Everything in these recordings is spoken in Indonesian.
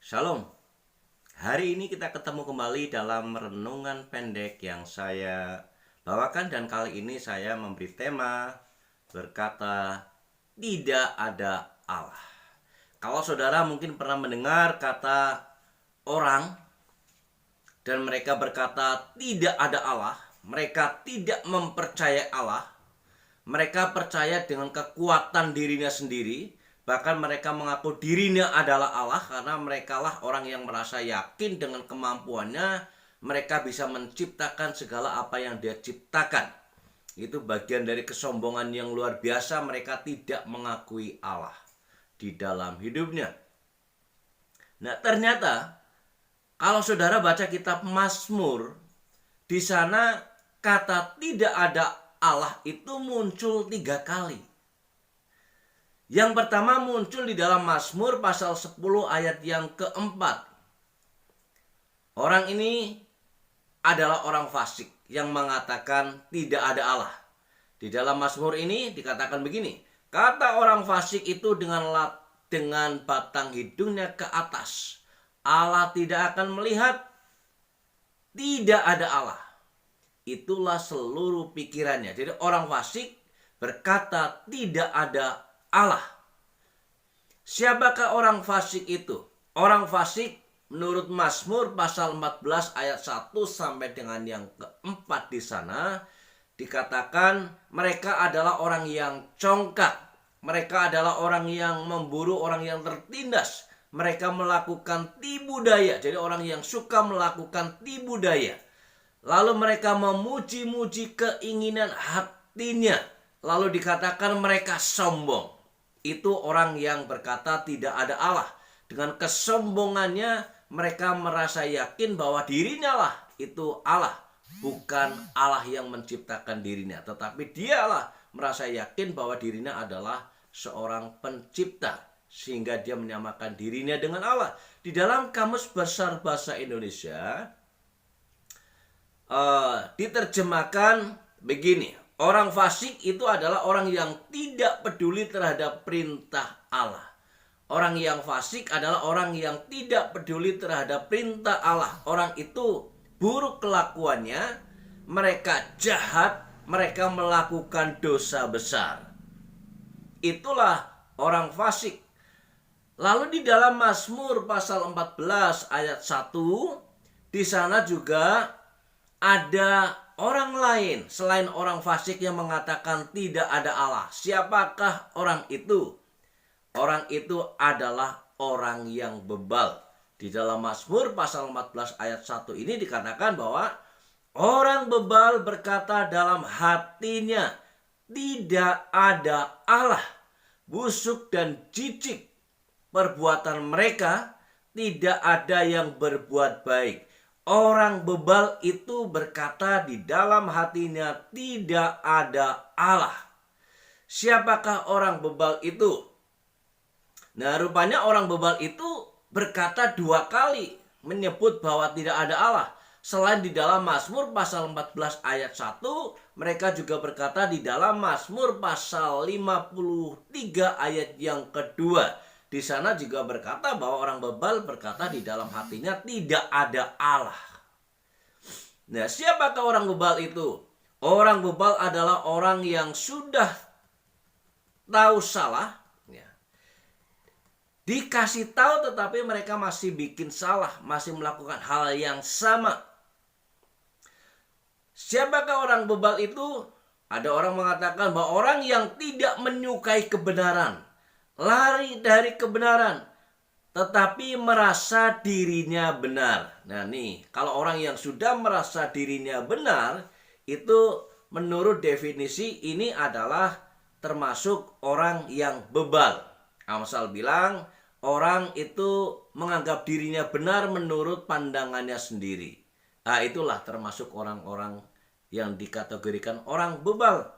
Shalom. Hari ini kita ketemu kembali dalam renungan pendek yang saya bawakan, dan kali ini saya memberi tema berkata tidak ada Allah. Kalau saudara mungkin pernah mendengar kata orang dan mereka berkata tidak ada Allah, mereka tidak mempercayai Allah, mereka percaya dengan kekuatan dirinya sendiri. Bahkan mereka mengaku dirinya adalah Allah karena merekalah orang yang merasa yakin dengan kemampuannya. Mereka bisa menciptakan segala apa yang dia ciptakan. Itu bagian dari kesombongan yang luar biasa. Mereka tidak mengakui Allah di dalam hidupnya. Nah, ternyata kalau saudara baca kitab Mazmur, di sana kata tidak ada Allah itu muncul 3 kali. Yang pertama muncul di dalam Mazmur pasal 10 ayat yang keempat. Orang ini adalah orang fasik yang mengatakan tidak ada Allah. Di dalam Mazmur ini dikatakan begini, kata orang fasik itu dengan batang hidungnya ke atas, Allah tidak akan melihat, tidak ada Allah. Itulah seluruh pikirannya. Jadi orang fasik berkata tidak ada Allah. Siapakah orang fasik itu? Orang fasik menurut Mazmur pasal 14 ayat 1 sampai dengan yang keempat di sana dikatakan mereka adalah orang yang congkak. Mereka adalah orang yang memburu, orang yang tertindas. Mereka melakukan tipu daya. Jadi orang yang suka melakukan tipu daya. Lalu mereka memuji-muji keinginan hatinya. Lalu dikatakan mereka sombong. Itu orang yang berkata tidak ada Allah. Dengan kesombongannya mereka merasa yakin bahwa dirinya lah itu Allah. Bukan Allah yang menciptakan dirinya, tetapi dialah merasa yakin bahwa dirinya adalah seorang pencipta, sehingga dia menyamakan dirinya dengan Allah. Di dalam Kamus Besar Bahasa Indonesia diterjemahkan begini. Orang fasik itu adalah orang yang tidak peduli terhadap perintah Allah. Orang yang fasik adalah orang yang tidak peduli terhadap perintah Allah. Orang itu buruk kelakuannya, mereka jahat, mereka melakukan dosa besar. Itulah orang fasik. Lalu di dalam Mazmur pasal 14 ayat 1, di sana juga ada orang lain selain orang fasik yang mengatakan tidak ada Allah. Siapakah orang itu? Orang itu adalah orang yang bebal. Di dalam Mazmur pasal 14 ayat 1 ini dikatakan bahwa orang bebal berkata dalam hatinya, tidak ada Allah. Busuk dan jijik perbuatan mereka, tidak ada yang berbuat baik. Orang bebal itu berkata di dalam hatinya tidak ada Allah. Siapakah orang bebal itu? Nah, rupanya orang bebal itu berkata 2 kali menyebut bahwa tidak ada Allah. Selain di dalam Mazmur pasal 14 ayat 1, mereka juga berkata di dalam Mazmur pasal 53 ayat yang kedua. Di sana juga berkata bahwa orang bebal berkata di dalam hatinya tidak ada Allah. Nah, siapakah orang bebal itu? Orang bebal adalah orang yang sudah tahu salah, ya, dikasih tahu tetapi mereka masih bikin salah, masih melakukan hal yang sama. Siapakah orang bebal itu? Ada orang mengatakan bahwa orang yang tidak menyukai kebenaran, lari dari kebenaran, tetapi merasa dirinya benar. Nah nih, kalau orang yang sudah merasa dirinya benar, itu menurut definisi ini adalah termasuk orang yang bebal. Amsal bilang, orang itu menganggap dirinya benar menurut pandangannya sendiri. Nah, itulah termasuk orang-orang yang dikategorikan orang bebal.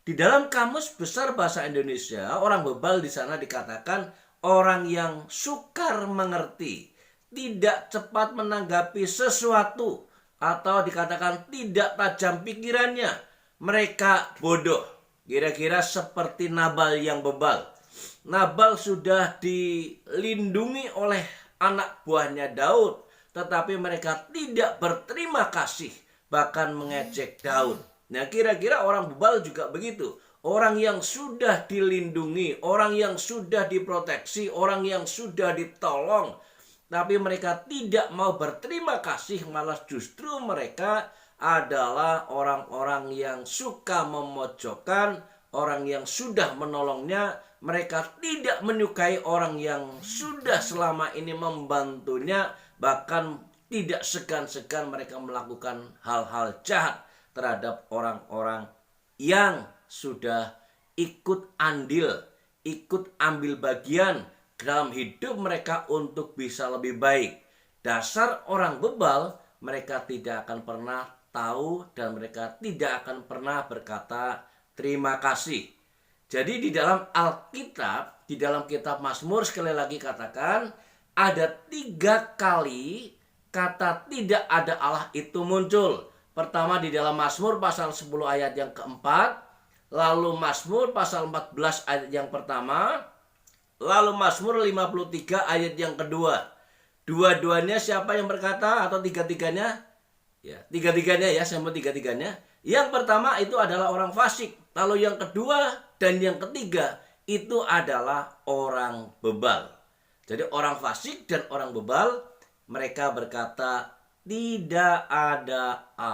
Di dalam Kamus Besar Bahasa Indonesia, orang bebal di sana dikatakan orang yang sukar mengerti, tidak cepat menanggapi sesuatu, atau dikatakan tidak tajam pikirannya. Mereka bodoh, kira-kira seperti Nabal yang bebal. Nabal sudah dilindungi oleh anak buahnya Daud, tetapi mereka tidak berterima kasih, bahkan mengejek Daud. Nah, kira-kira orang bebal juga begitu. Orang yang sudah dilindungi, orang yang sudah diproteksi, orang yang sudah ditolong, tapi mereka tidak mau berterima kasih, malah justru mereka adalah orang-orang yang suka memojokkan orang yang sudah menolongnya. Mereka tidak menyukai orang yang sudah selama ini membantunya, bahkan tidak segan-segan mereka melakukan hal-hal jahat terhadap orang-orang yang sudah ikut andil, ikut ambil bagian dalam hidup mereka untuk bisa lebih baik. Dasar orang bebal, mereka tidak akan pernah tahu dan mereka tidak akan pernah berkata terima kasih. Jadi di dalam Alkitab, di dalam kitab Mazmur, sekali lagi katakan, ada 3 kali kata tidak ada Allah itu muncul. Pertama di dalam Mazmur pasal 10 ayat yang keempat, lalu Mazmur pasal 14 ayat yang pertama, lalu Mazmur 53 ayat yang kedua. Dua-duanya siapa yang berkata atau tiga-tiganya? Ya, tiga-tiganya ya, sama tiga-tiganya. Yang pertama itu adalah orang fasik. Lalu yang kedua dan yang ketiga itu adalah orang bebal. Jadi orang fasik dan orang bebal, mereka berkata tidak ada Allah.